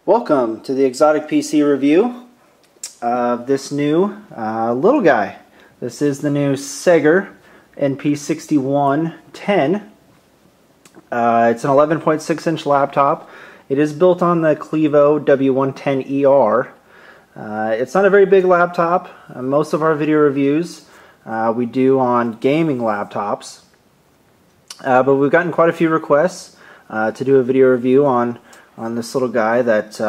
Welcome to the XOTIC PC review of this new little guy. This is the new Seger NP6110. It's an 11.6 inch laptop. It is built on the Clevo W110ER. It's not a very big laptop. Most of our video reviews we do on gaming laptops. But we've gotten quite a few requests to do a video review on this little guy that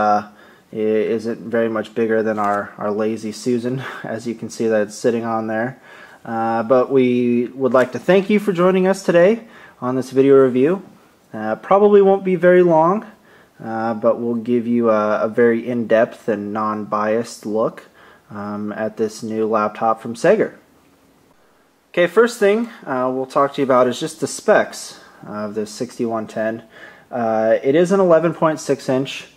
isn't very much bigger than our lazy Susan, as you can see that it's sitting on there. But we would like to thank you for joining us today on this video review. Probably won't be very long, but we'll give you a very in-depth and non-biased look at this new laptop from Seger. Okay, first thing we'll talk to you about is just the specs of this 6110. It is an 11.6 inch,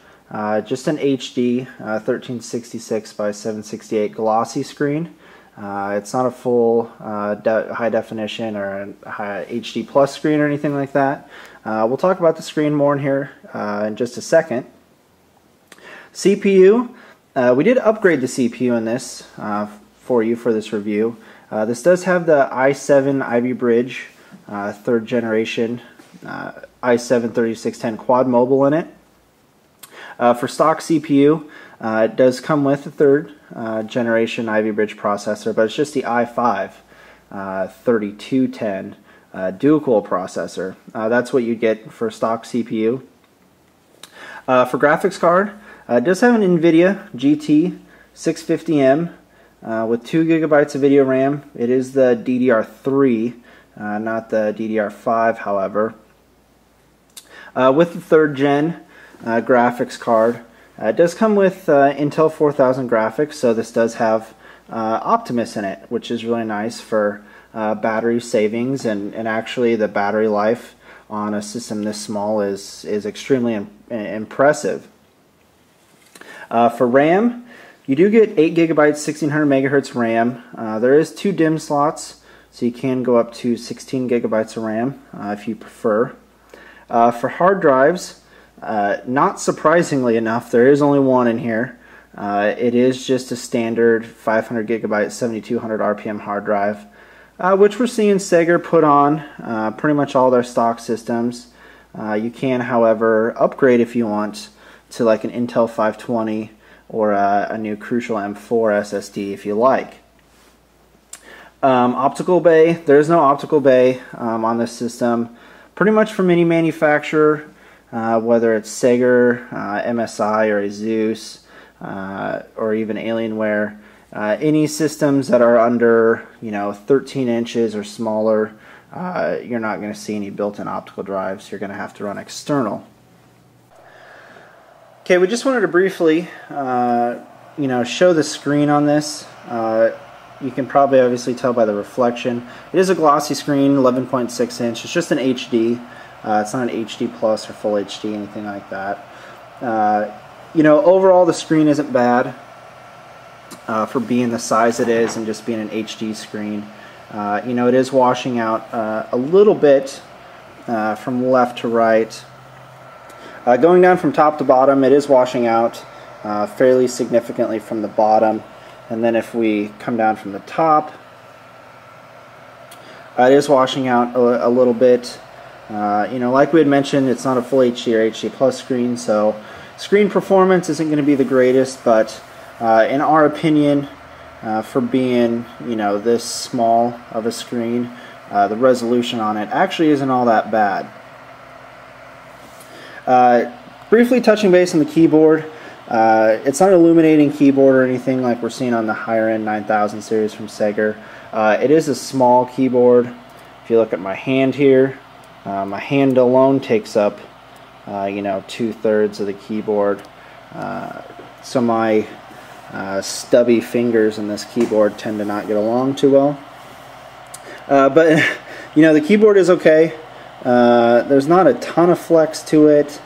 just an HD 1366 by 768 glossy screen. It's not a full high definition or a high HD plus screen or anything like that. We'll talk about the screen more in here in just a second. CPU, we did upgrade the CPU in this for you for this review. This does have the i7 Ivy Bridge 3rd generation i7 3610 quad mobile in it. For stock CPU, it does come with a 3rd generation Ivy Bridge processor, but it's just the i5 3210 dual core processor. That's what you get for stock CPU. For graphics card, it does have an NVIDIA GT 650M with 2 GB of video RAM. It is the DDR3, not the DDR5, however. With the 3rd gen graphics card, it does come with Intel 4000 graphics, so this does have Optimus in it, which is really nice for battery savings, and actually the battery life on a system this small is extremely impressive. For RAM, you do get 8 GB 1600 MHz RAM. There is 2 DIMM slots, so you can go up to 16 GB of RAM if you prefer. For hard drives, not surprisingly enough, there is only one in here. It is just a standard 500 GB 7200 RPM hard drive, which we're seeing Seger put on pretty much all their stock systems. You can, however, upgrade if you want to like an Intel 520 or a new Crucial M4 SSD if you like. Optical bay, there is no optical bay on this system. Pretty much from any manufacturer, whether it's Seger, MSI, or Asus, or even Alienware, any systems that are under 13 inches or smaller, you're not going to see any built-in optical drives. You're going to have to run external. Okay, we just wanted to briefly, show the screen on this. You can probably obviously tell by the reflection. It is a glossy screen, 11.6 inch. It's just an HD. It's not an HD plus or full HD, anything like that. Overall the screen isn't bad for being the size it is and just being an HD screen. It is washing out a little bit from left to right. Going down from top to bottom, it is washing out fairly significantly from the bottom. And then if we come down from the top, it is washing out a little bit. Like we had mentioned, it's not a full HD or HD plus screen, so screen performance isn't going to be the greatest, but in our opinion, for being this small of a screen, the resolution on it actually isn't all that bad. Briefly touching base on the keyboard. It's not an illuminating keyboard or anything like we're seeing on the higher end 9000 series from Seger. It is a small keyboard. If you look at my hand here, my hand alone takes up 2/3 of the keyboard. So my stubby fingers in this keyboard tend to not get along too well. But the keyboard is okay. There's not a ton of flex to it,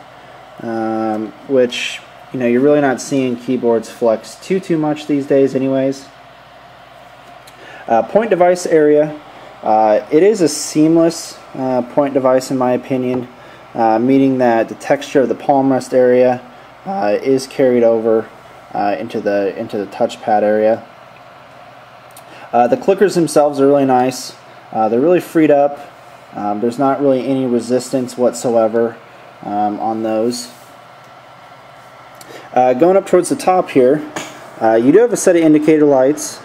which you're really not seeing keyboards flex too much these days anyways. Point device area. It is a seamless point device in my opinion, meaning that the texture of the palm rest area is carried over into the touchpad area. The clickers themselves are really nice. They're really freed up. There's not really any resistance whatsoever on those. Going up towards the top here, you do have a set of indicator lights.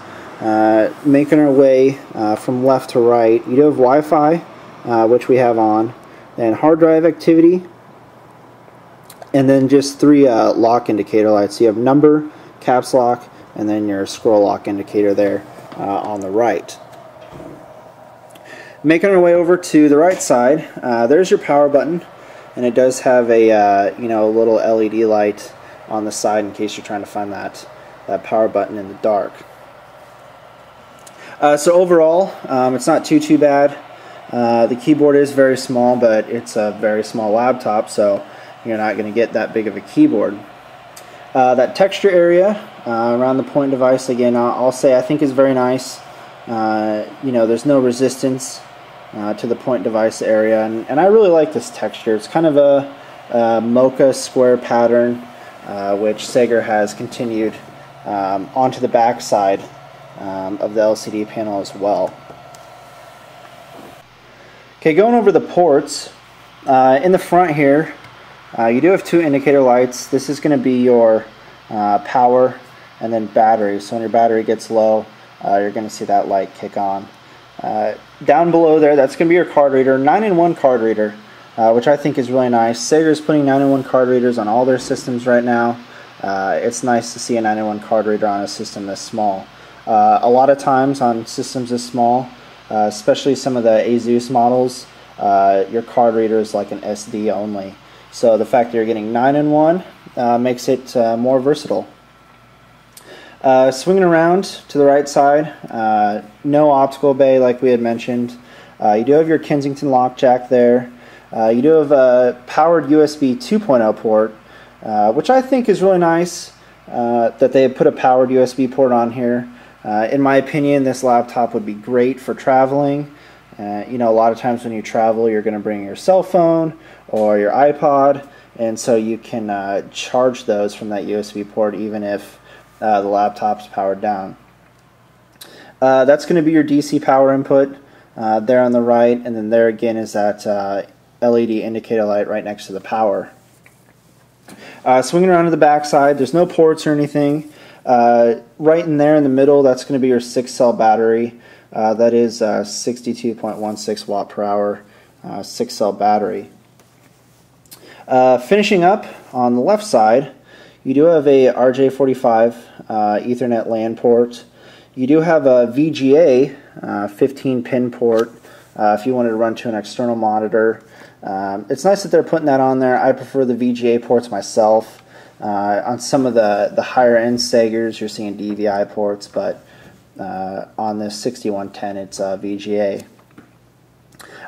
Making our way from left to right, you do have Wi-Fi, which we have on, then hard drive activity, and then just 3 lock indicator lights. So you have number, caps lock, and then your scroll lock indicator there on the right. Making our way over to the right side, there's your power button, and it does have a little LED light on the side in case you're trying to find that power button in the dark. So overall, it's not too bad. The keyboard is very small, but it's a very small laptop, so you're not going to get that big of a keyboard. That texture area around the point device, again, I'll say I think is very nice. There's no resistance to the point device area, and I really like this texture. It's kind of a mocha square pattern, which Sager has continued onto the back side of the LCD panel as well. Okay, going over the ports, in the front here, you do have 2 indicator lights. This is going to be your power and then battery. So when your battery gets low, you're going to see that light kick on. Down below there, that's going to be your card reader, 9-in-1 card reader, which I think is really nice. Sager is putting 9-in-1 card readers on all their systems right now. It's nice to see a 9-in-1 card reader on a system this small. A lot of times on systems this small, especially some of the Asus models, your card reader is like an SD only. So the fact that you're getting 9-in-1 makes it more versatile. Swinging around to the right side, no optical bay like we had mentioned. You do have your Kensington lock jack there. You do have a powered USB 2.0 port, which I think is really nice that they have put a powered USB port on here. In my opinion, this laptop would be great for traveling. A lot of times when you travel, you're going to bring your cell phone or your iPod, and so you can charge those from that USB port even if the laptop's powered down. That's going to be your DC power input there on the right, and then there again is that LED indicator light right next to the power. Swinging around to the back side, there's no ports or anything. Right in there in the middle, that's going to be your 6-cell battery. That is 62.16 watt per hour 6-cell battery. Finishing up on the left side, you do have a RJ45 Ethernet LAN port. You do have a VGA 15-pin port if you wanted to run to an external monitor. It's nice that they're putting that on there. I prefer the VGA ports myself. On some of the higher end Sagers, you're seeing DVI ports, but on this 6110, it's VGA.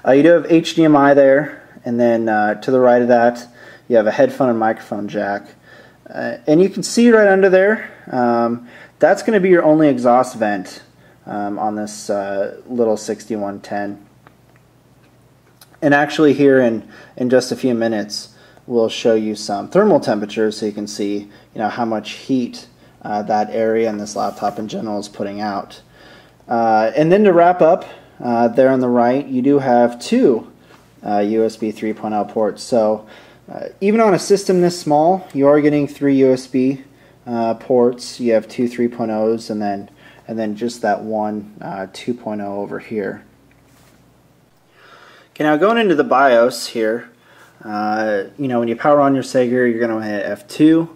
You do have HDMI there, and then to the right of that, you have a headphone and microphone jack. And you can see right under there, that's going to be your only exhaust vent on this little 6110. And actually here in just a few minutes, we'll show you some thermal temperatures so you can see how much heat that area and this laptop in general is putting out. And then to wrap up, there on the right, you do have 2 USB 3.0 ports. So even on a system this small, you are getting 3 USB ports. You have 2 3.0s and then just that one 2.0 over here. Okay, now going into the BIOS here, when you power on your Sager, you're going to hit F2,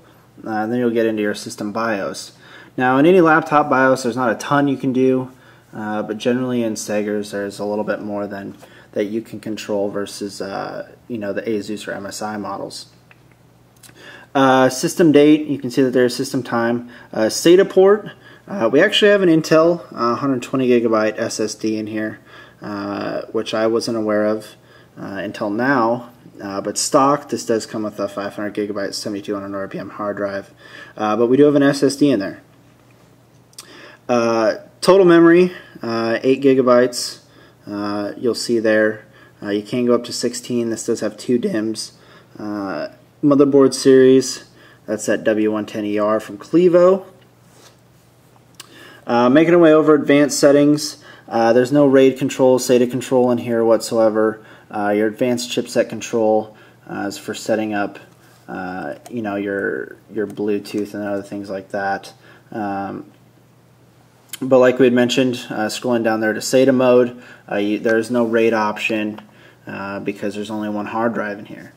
and then you'll get into your system BIOS. Now in any laptop BIOS, there's not a ton you can do, but generally in Sagers, there's a little bit more than that you can control versus the Asus or MSI models. System date, you can see that there's system time. SATA port, we actually have an Intel 120 gigabyte SSD in here, which I wasn't aware of until now. But stock, this does come with a 500 gigabyte 7200 RPM hard drive, but we do have an SSD in there. Total memory, 8 gigabytes. You'll see there. You can go up to 16. This does have 2 DIMMs. Motherboard series, That's that W110ER from Clevo. Making our way over advanced settings. There's no RAID control, SATA control in here whatsoever. Your advanced chipset control is for setting up, you know, your Bluetooth and other things like that. But like we had mentioned, scrolling down there to SATA mode, there's no RAID option because there's only one hard drive in here.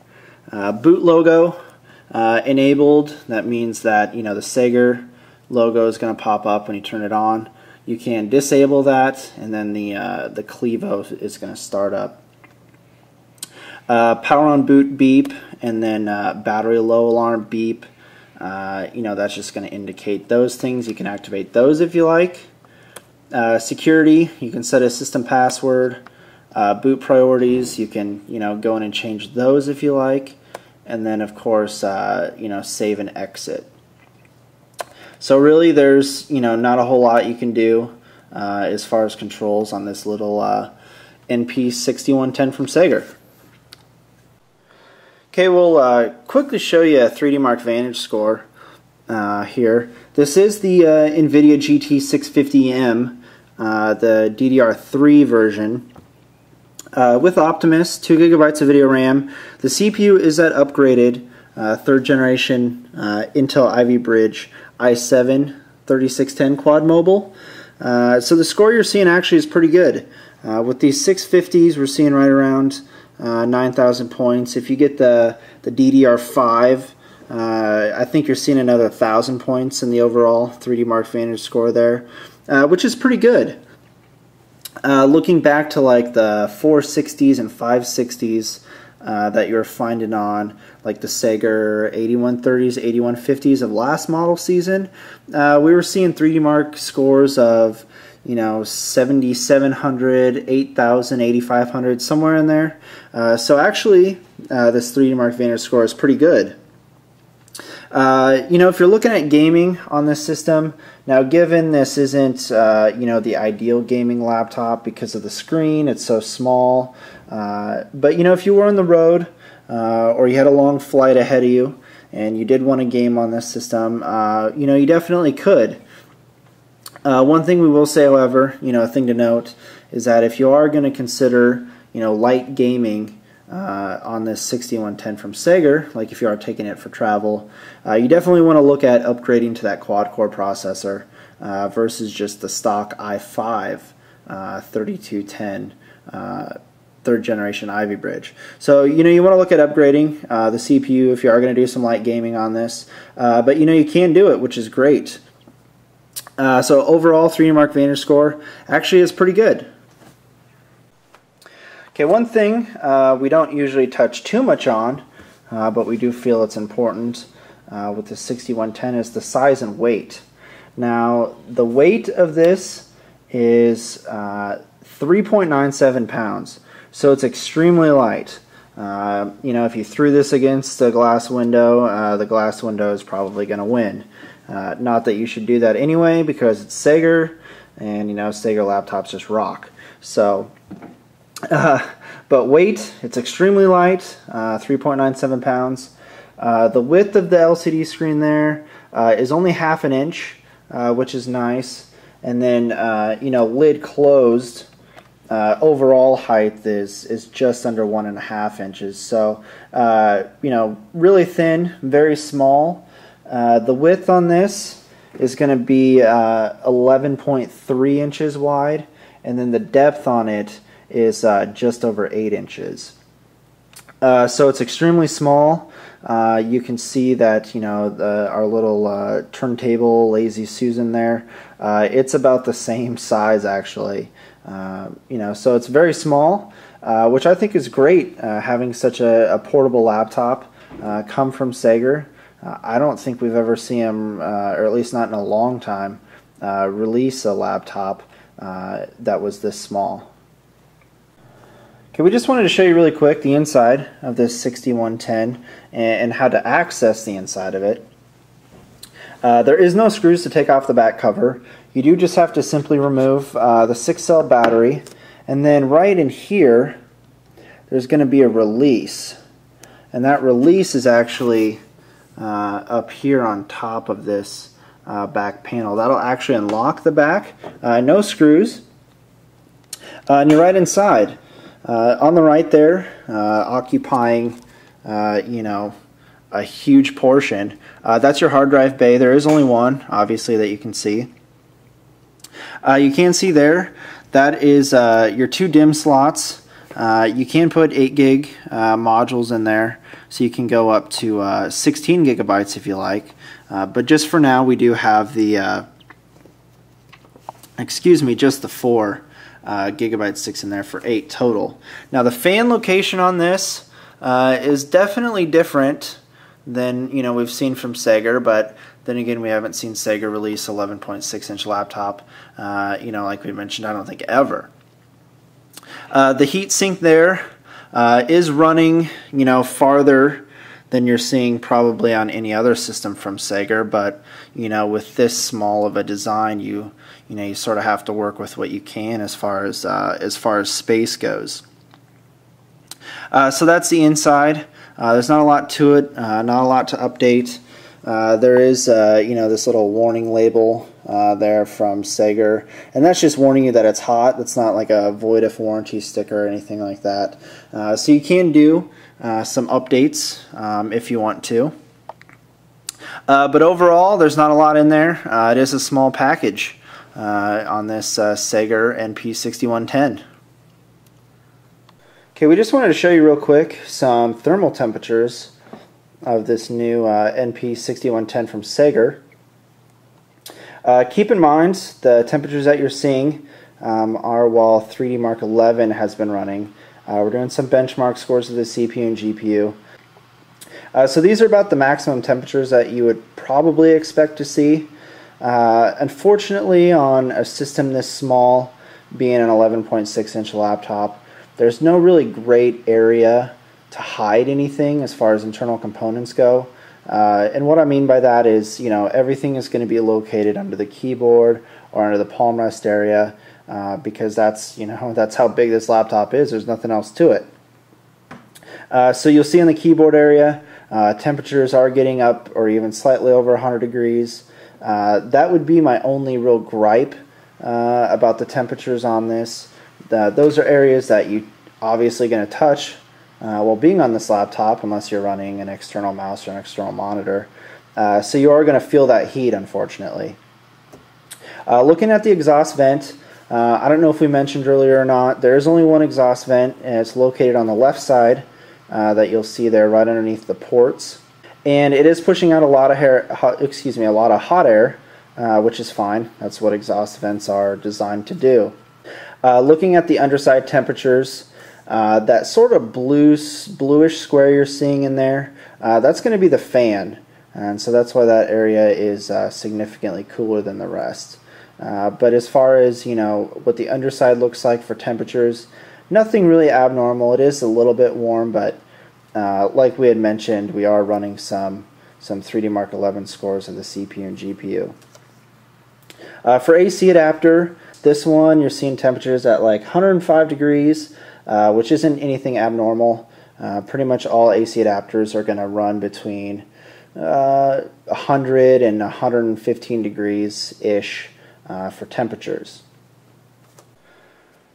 Boot logo enabled. That means that, you know, the Sager logo is going to pop up when you turn it on. You can disable that, and then the Clevo is going to start up. Power on boot beep, and then battery low alarm beep. You know, that's just going to indicate those things. You can activate those if you like. Security, you can set a system password. Boot priorities, you can, you know, go in and change those if you like. And then of course, you know, save and exit. So really there's, you know, not a whole lot you can do as far as controls on this little NP6110 from Sager. Okay, we'll quickly show you a 3D Mark Vantage Score here. This is the NVIDIA GT 650M, the DDR3 version. With Optimus, 2 GB of video RAM. The CPU is that upgraded 3rd generation Intel Ivy Bridge i7 3610 quad mobile. So the score you're seeing actually is pretty good. With these 650s, we're seeing right around 9,000 points. If you get the DDR5, I think you're seeing another 1,000 points in the overall 3D Mark Vantage Score there, which is pretty good. Looking back to like the 460s and 560s that you're finding on like the Sager 8130s, 8150s of last model season, we were seeing 3D Mark scores of, you know, 7,700, 8,000, 8,500, somewhere in there. So actually, this 3D Mark Vantage Score is pretty good. You know, if you're looking at gaming on this system, now given this isn't, you know, the ideal gaming laptop because of the screen, it's so small, but you know, if you were on the road or you had a long flight ahead of you and you did want to game on this system, you know, you definitely could. One thing we will say, however, you know, a thing to note is that if you are going to consider, you know, light gaming on this 6110 from Sager, like if you are taking it for travel, you definitely want to look at upgrading to that quad-core processor versus just the stock i5 3210 3rd generation Ivy Bridge. So, you know, you want to look at upgrading the CPU if you are going to do some light gaming on this, but you know, you can do it, which is great. So overall, 3D Mark Vantage Score actually is pretty good. Okay, one thing we don't usually touch too much on, but we do feel it's important with the 6110 is the size and weight. Now, the weight of this is 3.97 pounds, so it's extremely light. You know, if you threw this against a glass window, the glass window is probably going to win. Not that you should do that anyway, because it's Sager, and you know, Sager laptops just rock. So, but weight, it's extremely light, 3.97 pounds. The width of the LCD screen there is only 1/2 inch, which is nice. And then, you know, lid closed, overall height is just under 1.5 inches. So, you know, really thin, very small. The width on this is going to be 11.3 inches wide, and then the depth on it is just over 8 inches. So it's extremely small. You can see that, you know, our little turntable Lazy Susan there, it's about the same size actually. You know, so it's very small, which I think is great, having such a portable laptop come from Sager. I don't think we've ever seen them, or at least not in a long time, release a laptop that was this small. Okay, we just wanted to show you really quick the inside of this 6110 and how to access the inside of it. There is no screws to take off the back cover. You do just have to simply remove the 6-cell battery, and then right in here there's going to be a release, and that release is actually up here on top of this back panel. That'll actually unlock the back. No screws. And you're right inside. On the right there, occupying, you know, a huge portion. That's your hard drive bay. There is only one, obviously, that you can see. You can see there, that is your 2 DIMM slots. You can put 8 gig modules in there, so you can go up to 16 gigabytes if you like. But just for now, we do have the, just the 4 gigabyte sticks in there for 8 total. Now the fan location on this is definitely different than we've seen from Sega, but then again, we haven't seen Sega release 11.6-inch laptop, like we mentioned, I don't think ever. The heat sink there is running, farther than you're seeing probably on any other system from Sega, but with this small of a design, you sort of have to work with what you can as far as space goes. So that's the inside. There's not a lot to it, not a lot to update. There is, this little warning label there from Sega, and that's just warning you that it's hot. That's not like a void of warranty sticker or anything like that. So you can do some updates if you want to. But overall, there's not a lot in there. It is a small package on this Sega NP6110. Okay, we just wanted to show you real quick some thermal temperatures of this new NP6110 from Sega. Keep in mind the temperatures that you're seeing are while 3D Mark 11 has been running. We're doing some benchmark scores of the CPU and GPU. So these are about the maximum temperatures that you would probably expect to see. Unfortunately, on a system this small, being an 11.6-inch laptop, there's no really great area to hide anything as far as internal components go. And what I mean by that is, everything is going to be located under the keyboard or under the palm rest area because that's how big this laptop is. There's nothing else to it. So you'll see in the keyboard area, temperatures are getting up or even slightly over 100 degrees. That would be my only real gripe about the temperatures on this. Those are areas that you obviously going to touch while being on this laptop, unless you're running an external mouse or an external monitor. So you are going to feel that heat, unfortunately. Looking at the exhaust vent, I don't know if we mentioned earlier or not, there is only one exhaust vent, and it's located on the left side that you'll see there right underneath the ports. And it is pushing out a lot of hot air, which is fine. That's what exhaust vents are designed to do. Looking at the underside temperatures, that sort of bluish square you're seeing in there, that's going to be the fan, and so that's why that area is significantly cooler than the rest. But as far as what the underside looks like for temperatures, nothing really abnormal. It is a little bit warm, but like we had mentioned, we are running some 3D Mark 11 scores of the CPU and GPU. For AC adapter, this one you're seeing temperatures at like 105 degrees, which isn't anything abnormal. Pretty much all AC adapters are going to run between 100 and 115 degrees-ish for temperatures.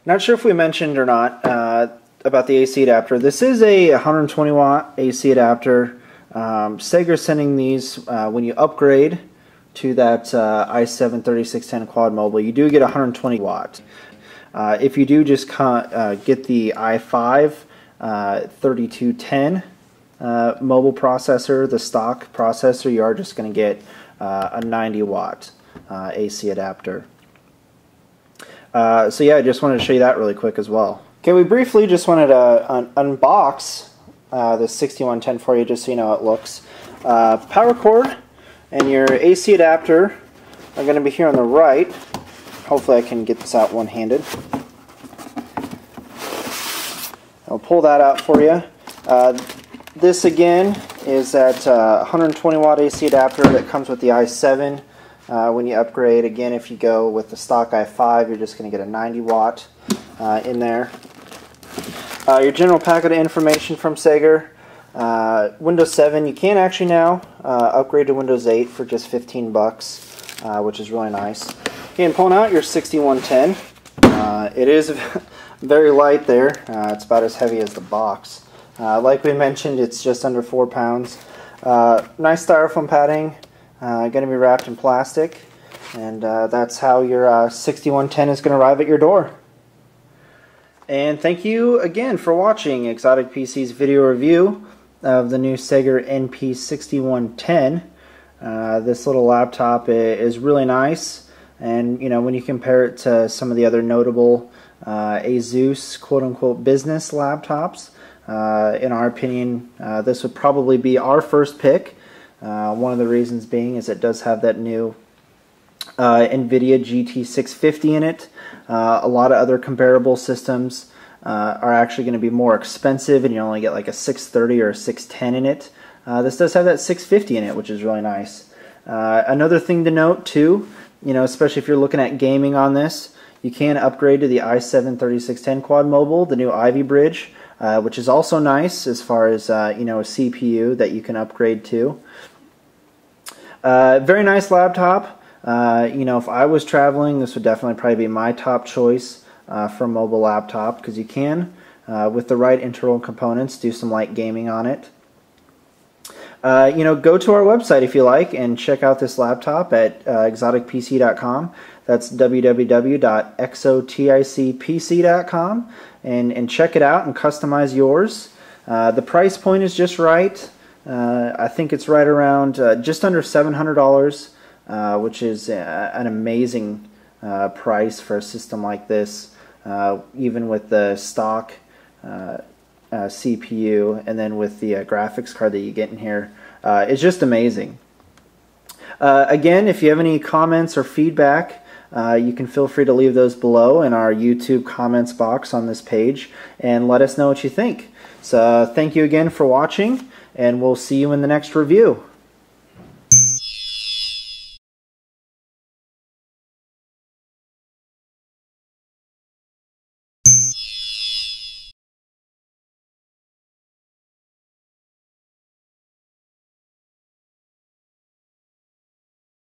Not sure if we mentioned or not about the AC adapter. This is a 120 watt AC adapter. Sega is sending these when you upgrade to that i7 3610 quad mobile. You do get 120 watt. If you do just get the i5 3210 mobile processor, the stock processor, you are just going to get a 90 watt AC adapter. So yeah, I just wanted to show you that really quick as well. Okay, we briefly just wanted to unbox the 6110 for you, just so you know how it looks. Power cord and your AC adapter are going to be here on the right. Hopefully I can get this out one-handed. I'll pull that out for you. This again is that 120 watt AC adapter that comes with the i7. When you upgrade, again, if you go with the stock i5, you're just going to get a 90 watt in there. Your general packet of information from Sega. Windows 7, you can actually now upgrade to Windows 8 for just 15 bucks, which is really nice. And pulling out your 6110, it is very light there. It's about as heavy as the box. Like we mentioned, it's just under 4 pounds. Nice styrofoam padding, going to be wrapped in plastic, and that's how your 6110 is going to arrive at your door. And thank you again for watching Exotic PC's video review of the new Sega NP6110. This little laptop is really nice, and you know, when you compare it to some of the other notable ASUS quote-unquote business laptops, in our opinion, this would probably be our first pick. One of the reasons being is it does have that new NVIDIA GT 650 in it. A lot of other comparable systems are actually going to be more expensive, and you only get like a 630 or a 610 in it. This does have that 650 in it, which is really nice. Another thing to note too, you know, especially if you're looking at gaming on this, you can upgrade to the i7-3610 Quad Mobile, the new Ivy Bridge, which is also nice as far as you know, a CPU that you can upgrade to. Very nice laptop. You know, if I was traveling, this would definitely probably be my top choice for a mobile laptop, because you can, with the right internal components, do some light gaming on it. You know, go to our website if you like and check out this laptop at exoticpc.com. That's www.xoticpc.com, and check it out and customize yours. The price point is just right. I think it's right around just under $700. Which is an amazing price for a system like this, even with the stock CPU and then with the graphics card that you get in here. It's just amazing. Again, if you have any comments or feedback, you can feel free to leave those below in our YouTube comments box on this page and let us know what you think. So thank you again for watching, and we'll see you in the next review.